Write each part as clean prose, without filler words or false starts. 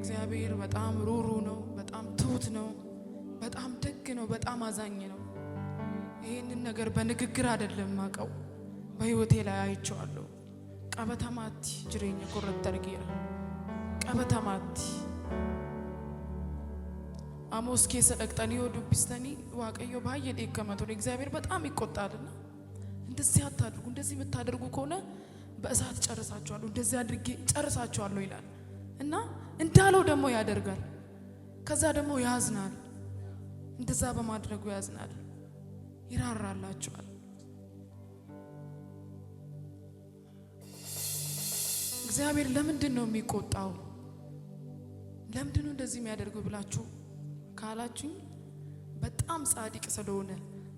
እግዚአብሔር በጣም ሩሩ ነው፣ በጣም ትሁት ነው፣ በጣም ደግ ነው፣ በጣም አዛኝ ነው። ይሄንን ነገር በንግግር አይደለም ማቀው በህይወቴ ላይ አይቼዋለሁ። ቀበተማቲ ጅሬኛ ኮረተርጊራ ቀበተማቲ አሞስ ኬሰ ደቅጠኒ ወዱብስተኒ ዋቀዮ ባየ ደከመቶ እግዚአብሔር በጣም ይቆጣልና እንደዚህ አታድርጉ፣ እንደዚህ የምታደርጉ ከሆነ በእሳት ጨርሳቸዋለሁ፣ እንደዚህ አድርጌ ጨርሳቸዋለሁ ይላል እና እንዳለው ደግሞ ያደርጋል። ከዛ ደግሞ ያዝናል፣ እንደዛ በማድረጉ ያዝናል፣ ይራራላችኋል። እግዚአብሔር ለምንድን ነው የሚቆጣው? ለምንድን ነው እንደዚህ የሚያደርገው ብላችሁ ካላችሁኝ በጣም ጻድቅ ስለሆነ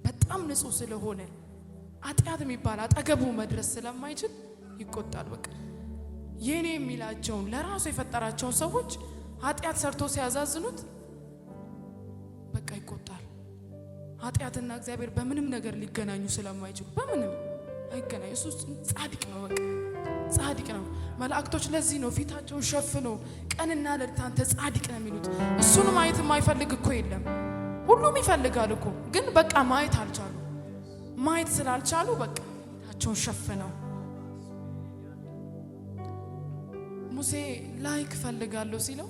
በጣም ንጹህ ስለሆነ ኃጢአት የሚባል አጠገቡ መድረስ ስለማይችል ይቆጣል። በቃ የኔ የሚላቸውን ለራሱ የፈጠራቸውን ሰዎች ኃጢአት ሰርቶ ሲያዛዝኑት በቃ ይቆጣል። ኃጢአትና እግዚአብሔር በምንም ነገር ሊገናኙ ስለማይችሉ በምንም አይገናኙ። እሱ ጻድቅ ነው፣ በቃ ጻድቅ ነው። መላእክቶች ለዚህ ነው ፊታቸውን ሸፍነው ቀንና ሌሊት አንተ ጻድቅ ነው የሚሉት። እሱን ማየት የማይፈልግ እኮ የለም። ሁሉም ይፈልጋል እኮ፣ ግን በቃ ማየት አልቻሉ። ማየት ስላልቻሉ በቃ ፊታቸውን ሸፍነው ሙሴ ላይክ ፈልጋለሁ ሲለው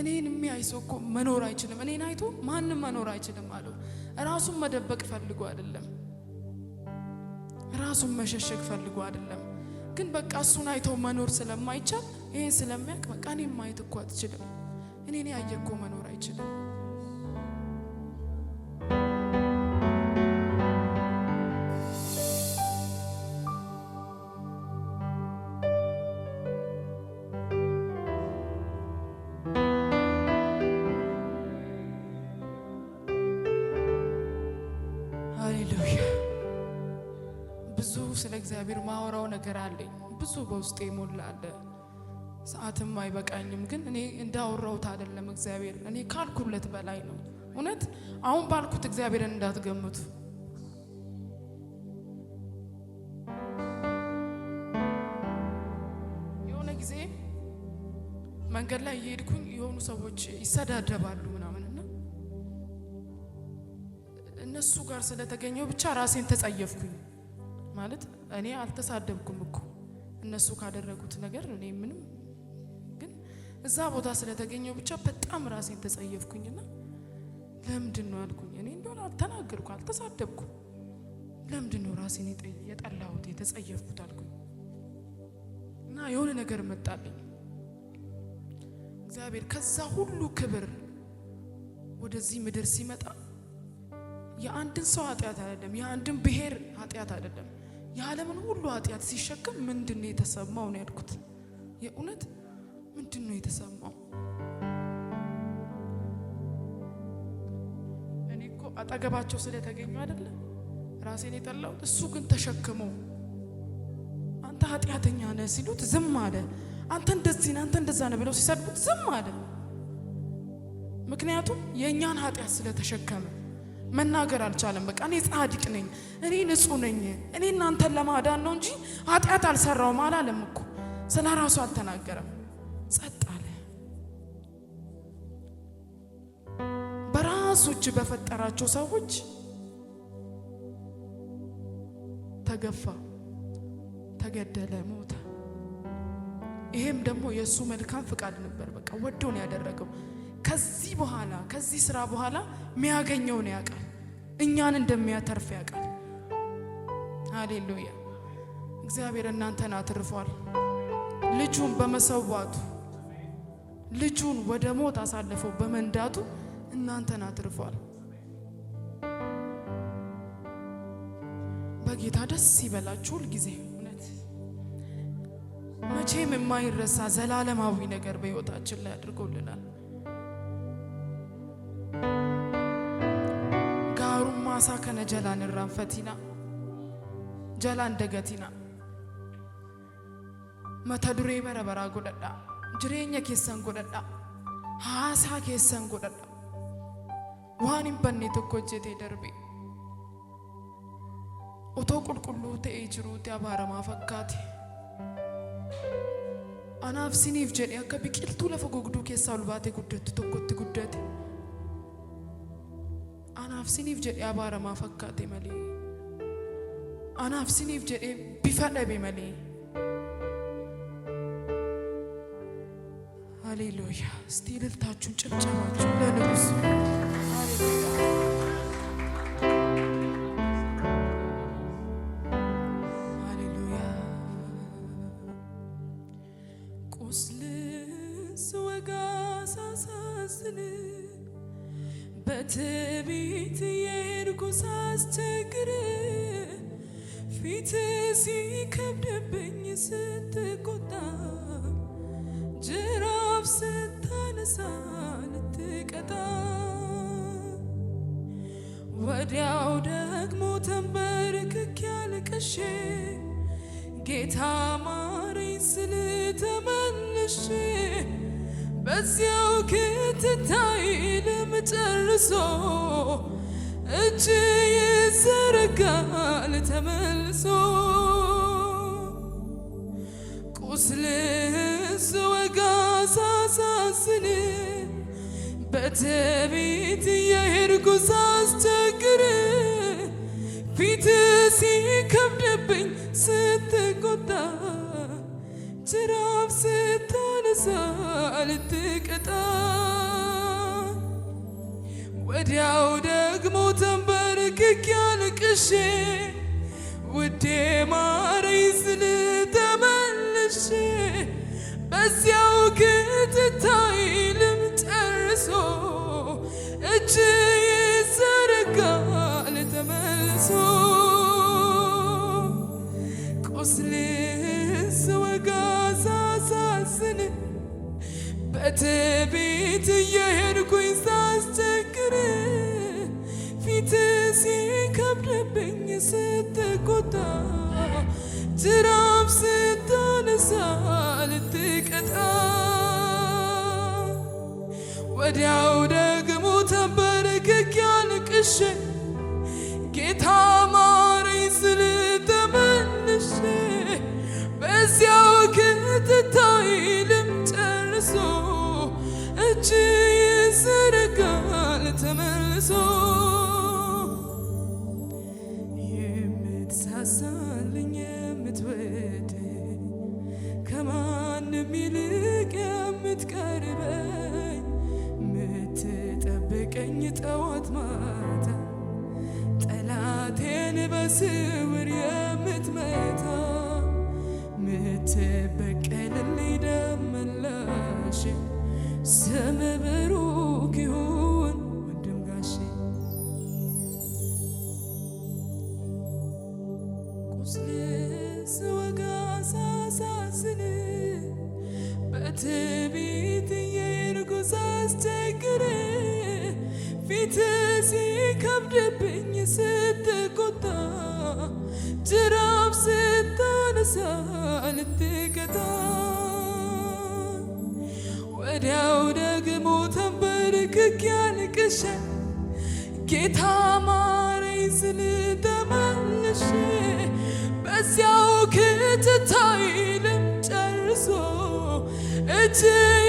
እኔን የሚያይ ሰው እኮ መኖር አይችልም፣ እኔን አይቶ ማንም መኖር አይችልም አለው። ራሱን መደበቅ ፈልጎ አይደለም፣ ራሱን መሸሸግ ፈልጎ አይደለም፣ ግን በቃ እሱን አይቶ መኖር ስለማይቻል ይሄን ስለሚያውቅ በቃ እኔን ማየት እኮ አትችልም፣ እኔን ያየ እኮ መኖር አይችልም። ሃሌሉያ። ብዙ ስለ እግዚአብሔር ማወራው ነገር አለኝ፣ ብዙ በውስጤ ሞላለ፣ ሰዓትም አይበቃኝም። ግን እኔ እንዳወራሁት አይደለም፣ እግዚአብሔር እኔ ካልኩለት በላይ ነው። እውነት አሁን ባልኩት እግዚአብሔርን እንዳትገምቱ። የሆነ ጊዜ መንገድ ላይ እየሄድኩኝ የሆኑ ሰዎች ይሰዳደባሉ ምናምንና እነሱ ጋር ስለተገኘው ብቻ ራሴን ተጸየፍኩኝ። ማለት እኔ አልተሳደብኩም እኮ እነሱ ካደረጉት ነገር እኔ ምንም፣ ግን እዛ ቦታ ስለተገኘው ብቻ በጣም ራሴን ተጸየፍኩኝና ለምንድን ነው አልኩኝ። እኔ እንደሆነ አልተናገርኩ አልተሳደብኩ፣ ለምንድን ነው ራሴን የጠላሁት የተጸየፍኩት አልኩኝ። እና የሆነ ነገር መጣልኝ። እግዚአብሔር ከዛ ሁሉ ክብር ወደዚህ ምድር ሲመጣ የአንድን ሰው ኃጢአት አይደለም፣ የአንድን ብሔር ኃጢአት አይደለም፣ የዓለምን ሁሉ ኃጢአት ሲሸከም ምንድነው የተሰማው ነው ያልኩት። የእውነት ምንድነው የተሰማው? እኔ እኮ አጠገባቸው ስለተገኙ አይደለም ራሴን የጠላሁት፣ እሱ ግን ተሸክሞ አንተ ኃጢአተኛ ነህ ሲሉት ዝም አለ። አንተ እንደዚህ ነህ፣ አንተ እንደዛ ነህ ብለው ሲሰድቡት ዝም አለ። ምክንያቱም የእኛን ኃጢአት ስለተሸከመ መናገር አልቻለም። በቃ እኔ ጻድቅ ነኝ፣ እኔ ንጹህ ነኝ፣ እኔ እናንተን ለማዳን ነው እንጂ ኃጢአት አልሰራውም አላለም እኮ። ስለ ራሱ አልተናገረም፣ ጸጥ አለ። በራሱ እጅ በፈጠራቸው ሰዎች ተገፋ፣ ተገደለ፣ ሞተ። ይሄም ደግሞ የእሱ መልካም ፍቃድ ነበር። በቃ ወዶ ነው ያደረገው። ከዚህ በኋላ ከዚህ ስራ በኋላ የሚያገኘውን ያውቃል፣ እኛን እንደሚያተርፍ ያውቃል። ሃሌሉያ። እግዚአብሔር እናንተን አትርፏል። ልጁን በመሰዋቱ ልጁን ወደ ሞት አሳልፈው በመንዳቱ እናንተን አትርፏል። በጌታ ደስ ይበላችሁ ሁል ጊዜ። እውነት መቼም የማይረሳ ዘላለማዊ ነገር በሕይወታችን ላይ አድርጎልናል። ማሳ ከነ ጀላን ራንፈቲና ጀላን ደገቲና መተዱሬ በረበራ ጎደዳ ጅሬኛ ኬሰን ጎደዳ ሃሳ ኬሰን ጎደዳ ዋኒም በኔ ተኮጀቴ ደርቤ ኦቶ ቁልቁሉ ተኤ ጅሩት ያባረማ ፈካቴ Anaafsiniif jedhee akka biqiltuu lafa gogduu keessaa ol baatee guddattu tokkotti guddate. Anaafsiniif jedhee abaaramaa fakkaate malee. Anaafsiniif jedhee bifa dhabe malee. Haleluuyaa. Istii ililtaachuun ጭብጨባችሁ ለንጉሥ ሃሌሉያ ሃሌሉያ ቁስል ስወጋ ሳሳዝን በትዕቢት የሄድኩ ሳስቸግር ፊት ሲከብድብኝ ስትቆጣ ጅራፍ ስታነሳ ልትቀጣ ወዲያው ደግሞ ተንበርክኬ አልቅሼ ጌታ ማረኝ ስል ተመልሼ በዚያው ክትታይ ለመጨረሶ እጅ ይዘረጋል ተመልሶ ቁስል ስወጋ ሳሳዝን በትዕቢት የሄድኩ ሳስቸግር ፊት ሲከብድብኝ ስትቆጣ ጅራፍ ስታነሳ ልትቀጣ ወዲያው ደግሞ ተንበርክኬ አልቅሼ ውዴ ማረኝ ስል ተመልሼ በዚያው ክትታይ ልምጨርሶ እጅ ይዘረጋል ተመልሶ ቁስል ስወጋ ሳሳዝን በትዕቢት የሄድኩኝ ሳስቸግር ፊት ሲከብድብኝ ስትቆጣ ጅራፍ ስታነሳ ልትቀጣ ወዲያው ደግሞ ተንበርክኬ አልቅሼ ጌታ ማረኝ ስል ተመልሼ በዚያው ክትታይ ልምጨርሶ እጅ ይዘረጋል ተመልሶ የምትሳሳልኝ የምትወድ ከማንም ይልቅ የምትቀርበኝ ምትጠብቀኝ ጠዋት ማታ ጠላቴን በስውር የምትመታ ምትበቀልልኝ ደመላሽ ስም ብሩክ ይሁን ወንድም ጋሼ ቁስል ስወጋ ሳሳዝን በትዕቢት የሄድኩ ሳስቸግር ፊት ሲከብድብኝ ስትቆጣ ጅራፍ ስታነሳ ልትቀጣ ወዲያው ደግሞ ተንበርክኬ አልቅሼ ጌታ ማረኝ ስል ተመልሼ በዚያው ክትታይ ልምጨርሶ እጅ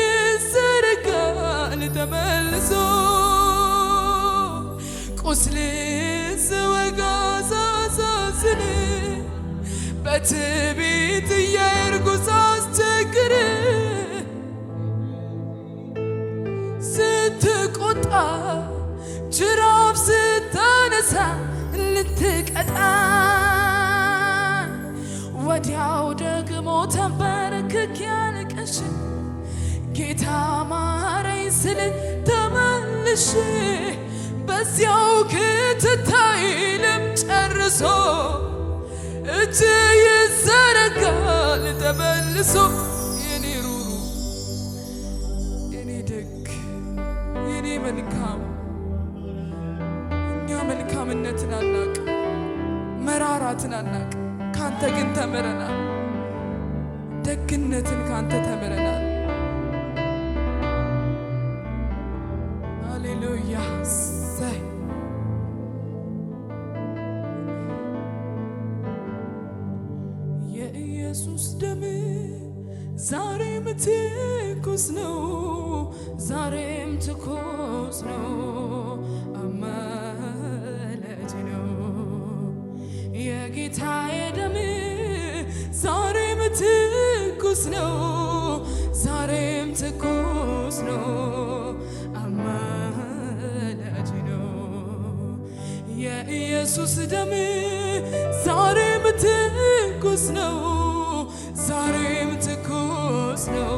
ይዘረጋል ተመልሶ ቁስል ስወጋ ሳሳዝን በትዕቢት የሄድኩ ሳስቸግር ስትቆጣ ጅራፍ ስታነሳ ልትቀጣ ወዲያው ደግሞ ተንበርክኬ አልቅሼ ጌታ ማረኝ ስል ተመልሼ በዚያው ክትታይ ልምጨርሶ እጅ ይዘረጋል ተመልሶ የኔ ሩሩ የኔ ደግ የኔ መልካም እኛ መልካምነትን አናቅ መራራትን አናቅ ካንተ ግን ተምረናል ደግነትን ካንተ ተምረናል ሃሌሉያ የኢየሱስ ደም ዛሬም ትኩስ ነው ዛሬም ትኩስ ነው አማላጅ ነው የጌታዬ ደም ዛሬም ትኩስ ነው ዛሬም ትኩስ ነው አማላጅ ነው የኢየሱስ ደም ዛሬም ትኩስ ነው ዛሬም ትኩስ ነው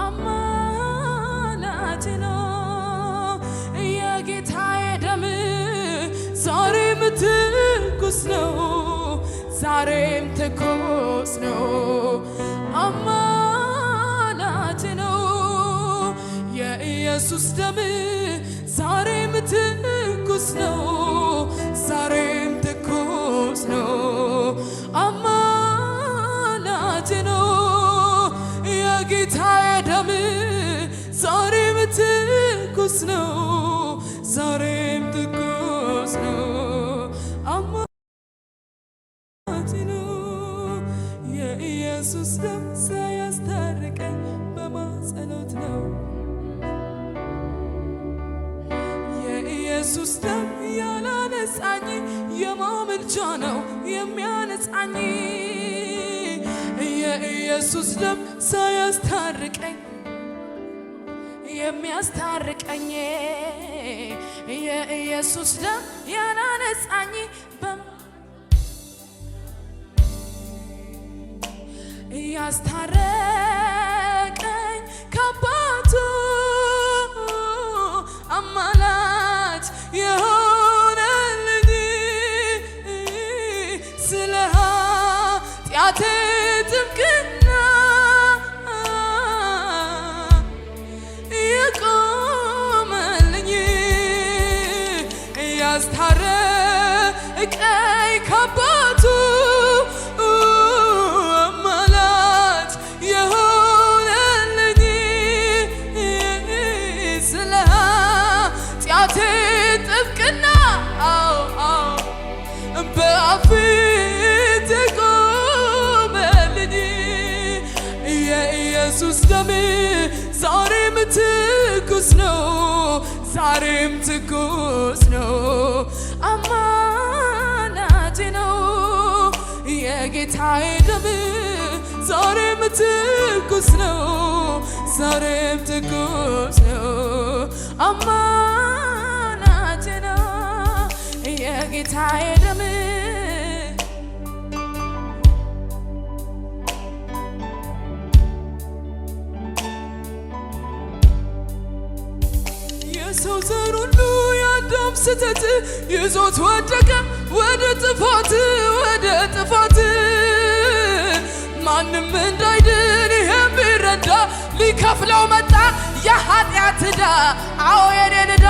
አማላጅ ነው የጌታዬ ደም ዛሬም ትኩስ ነው ዛሬም ትኩስ ነው አማላጅ ነው የኢየሱስ ደም ዛሬም ትኩስ ነው ዛሬም ትኩስ ነው አማላጅ ነው የጌታዬ ደም ዛሬም ትኩስ ነው ዛሬም ትኩስ ነው አማላጅ ነው የኢየሱስ ደም ሳያስታርቀኝ በማጸሎት ነው የኢየሱስ ደም ያላነጻኝ የማምልጃ ነው የሚያነጻኝ የኢየሱስ ደም ሳያስታርቀኝ የሚያስታርቀኝ የኢየሱስ ደም ያላነጻኝ ያስታረቀኝ ከአባቱ አማላጅ የሆነልኝ ስለ ኃጢአቴ ጥብቅና የቆመልኝ ያስታረቀኝ ከአባቱ አማላጅ የሆነልኝ ስለ ኃጢአቴ ጥብቅና በአብ ፊት የቆመልኝ የኢየሱስ ደም ዛሬም ትኩስ ነው ዛሬም ትኩስ ነው አማላጅ ነው የጌታዬ ደም ዛሬም ትኩስ ነው ዛሬም ትኩስ ነው አማላጅ ነው የጌታዬ ደም የሰው ዘር ሁሉ የአዳም ስህተት ይዞት ወደቀ ወደ ጥፋት ማንም እንዳይድን ይህም ቢረዳ ሊከፍለው መጣ የኃጢአት ዕዳ አዎ የኔን ዕዳ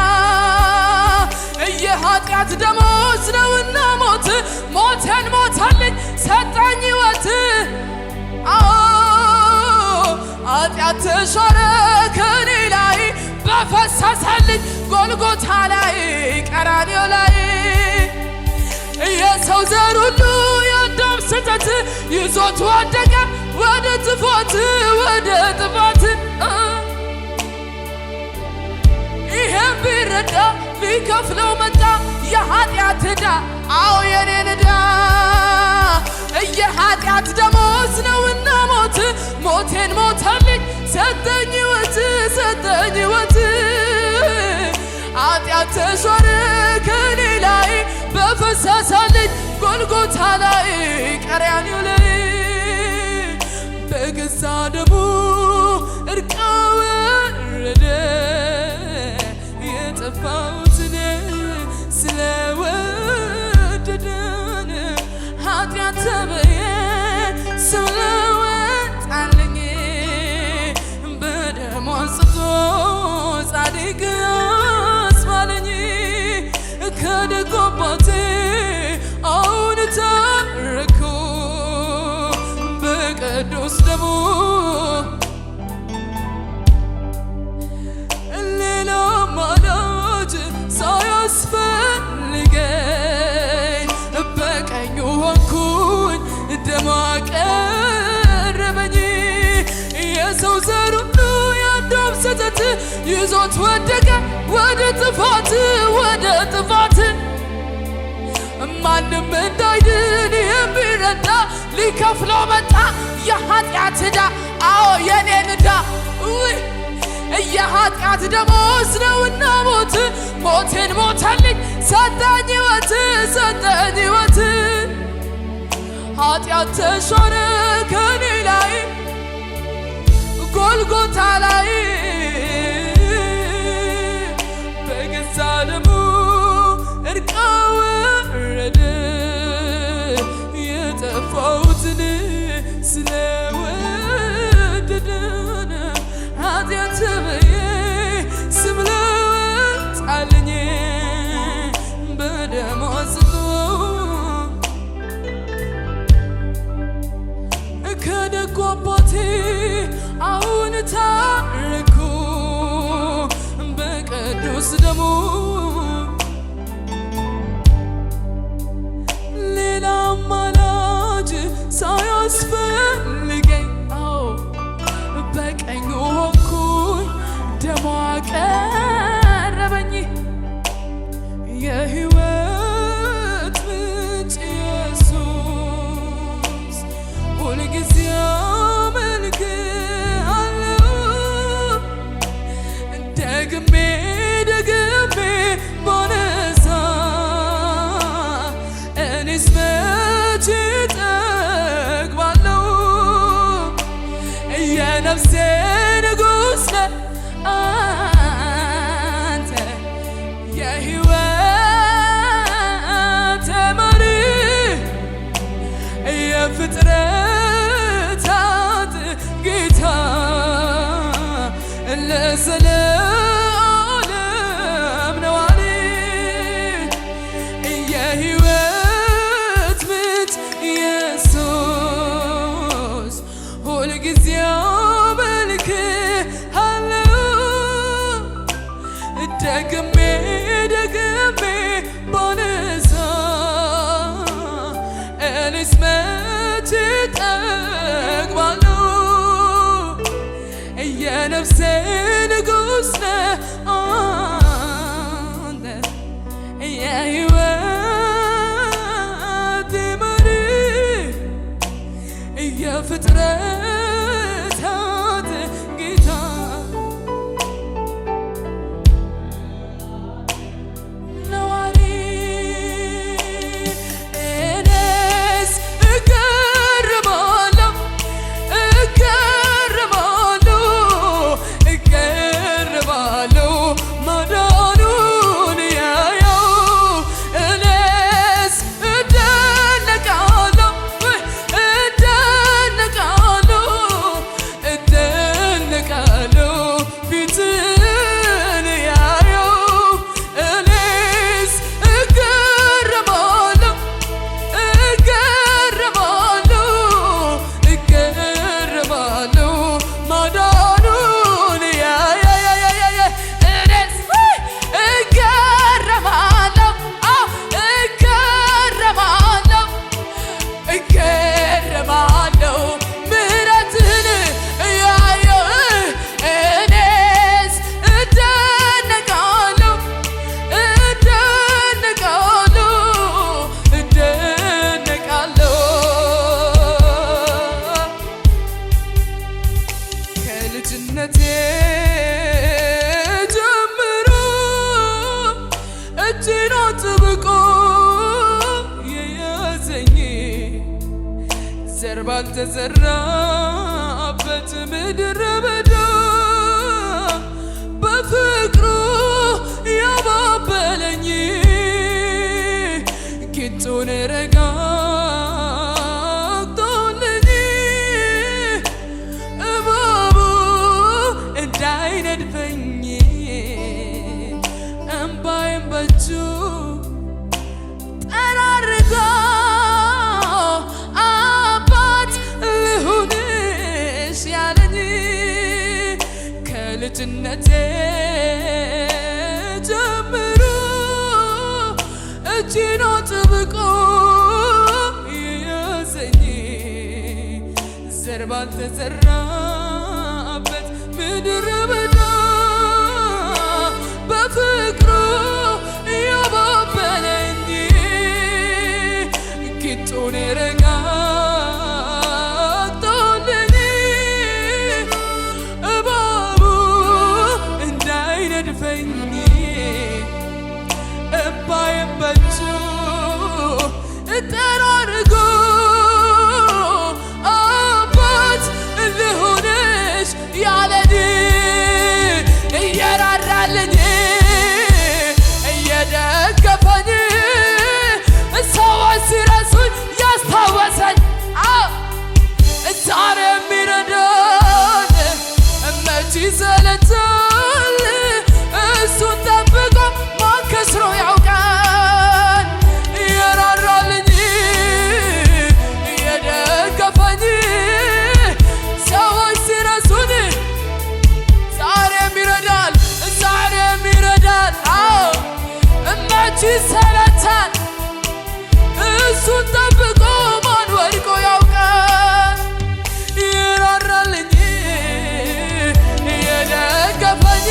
የኃጢአት ደሞዝ ነውና ሞት ሞቴን ሞተልኝ ሰጠኝ ሕይወት አዎ ኃጢአት ተሻረ ከኔ ላይ በፈሰሰልኝ ጎልጎታ ላይ ቀራንዮ ላይ የሰው ዘር ሁሉ የአዳም ስህተት ይዞት ወደቀ ወደ ጥፋት ይህም ቢረዳ ሊከፍለው መጣ የኃጢአት ዕዳ አዎ የኔን ዕዳ የኃጢአት ደሞዝ ነውና ሞት ሞቴን ሞተልኝ ሰጠኝ ሕይወት ኃጢአት ተሻረ ከኔ ላይ በፈሰሰልኝ ጎልጎታ ላይ ቀራንዮ ላይ በገዛ ደሙ እርቅ ወረደ የጠፋሁትን ስለወደደን ኃጢአት ተበየ ስለወጣልኝ በደሙ አንጽቶ ጻድቅ አስባለኝ ከደጉ አባቴ አሁን ታረኩ በቅዱስ ደሙ ሌላ አማላጅ ሳያስፈልገኝ በቀኙ ሆንኩኝ ደሙ አቀረበኝ የሰው ዘር ሁሉ ይዞት ወደቀ ወደ ጥፋት ወደ ጥፋት ማንም እንዳይድን የሚረዳ ሊከፍለው መጣ የኃጢአት ዕዳ አዎ የኔን ዕዳ የኃጢአት ደሞዝ ነውና ሞት ሞቴን ሞተልኝ ሰጠኝ ሕይወት ሰጠኝ ሕይወት ኃጢአት ተሾረ ከኔ ላይ ጎልጎታ ላይ በገዛ ደሙ እርቅ አወረደ የጠፋሁትን ስለወደደን ኃጢአት ብዬ ስም ለወጣልኝ በደሙ አጽድቶ ከደጉ አባቴ አሁን ታረኩ በቅዱስ ደሙ ሌላ አማላጅ ሳያስፈልገኝ በቀኙ ሆንኩኝ ደሙ አቀረበኝ የሕይወት ምንጭ ኢየሱስ ሁልጊዜ አመልክሃለሁ ደግሜ ደግሜ ባነሳ እኔስ መቼ እጠግባለሁ የነፍሴ ንጉሥ ነህ አንተ የሕይወቴ መሪ የፍጥረታት ጌታ ለዘለዓለም ነዋሪ የሕይወት ምንጭ ኢየሱስ ሁልጊዜ አመልክሃለሁ ደግሜ ደግሜ ባነሳ እኔስ መቼ እጠግባለሁ የነፍሴ ንጉሥ ነህ አንተ የሕይወቴ መሪ የፍጥረታት ጌታ ነዋሪ እኔስ እገረማለሁ እገረማለሁ ማዳኑን ያየው እኔስ እደነቃለሁ እደነቃለሁ ፊትን ያየው እኔስ እገረማለሁ ማዳኑን እኔስ እገረማለሁ ምሕረትህን ያየው እኔስ እደነቃለሁ ከልጅነቴ ጀምሮ እጄን አጥብቆ የያዘኝ ዘር ባልተዘራበት ምድረ በዳ በፍቅሩ ያባበለኝ ቂጡን ረጋግጦልኝ እባቡ እንዳይነድፈኝ እምባዬን በእጁ ጠራርጎ አባት ልሁንሽ ያለኝ ከልጅነቴ ጀምሮ እጄን አጥብቆ የያዘኝ ዘር ባልተዘራበት ምድረ በዳ አለፈኝ እምባዬን በእጁ ጠራርጎ አባት ልሁንሽ ያለኝ እየራራልኝ እየደገፈኝ ሰዎች ሲረሱኝ ያስታወሰኝ ዛሬ የሚረዳን መች ይሰለቻል እሱን ጠብቆ ማን ከስሮ ያውቃል የራራልኝ የደገፈኝ ሰዎች ሲረሱኝ ዛሬም ይረዳል መች ይሰለቻል እሱን ጠብቆ ማን ወድቆ ያውቃል የራራልኝ የደገፈኝ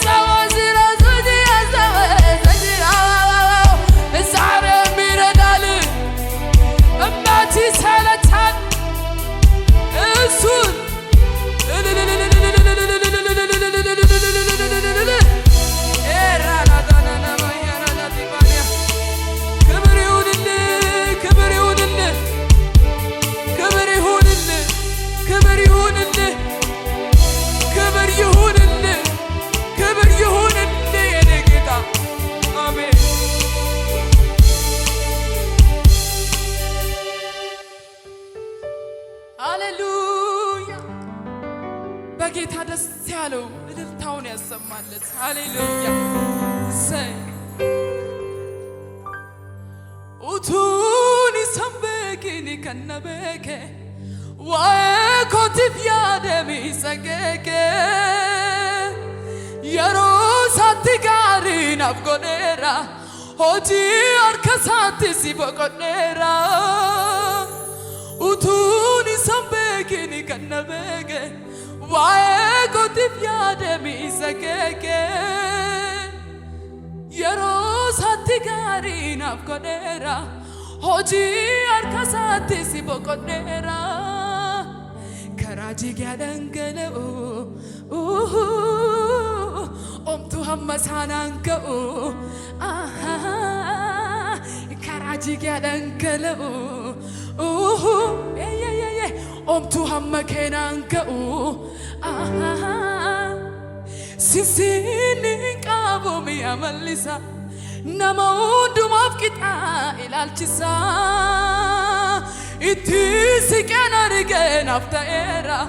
ሰዎች ሲረሱኝ ያስታወሰኝ ዛሬም ይረዳል መች ይሰለቻል እሱን ሃሌሉያ በጌታ ደስ ያለው እልልታውን ያሰማለት። ሃሌሉያ ኡቱን ሰንበኪኒ ከነበከ ዋኮቲፍ ያደሚ ሰገከ የሮሳቲ ጋሪ ናፍቆኔራ ሆጂ አርከሳቲ ሲቦቆኔራ ኡቱን ሰንበኪኒ ከነበከ ዋኮቲፍ ያደሚ ሰገከ የሮሳቲ ጋሪ ናፍቆኔራ ሆጂ አርከሳቲ ሲቦቆኔራ ከራጂ ጋደንገለው ኦምቱ ሀመሳናንከኡ ከራጂ ጋደንገለው ኦምቱ ሀመኬናንከኡ ሲሲኒን qabuum yaamallisa nama hundumaaf qixaa ilaalchisa itti siqeen argeen hafta'eera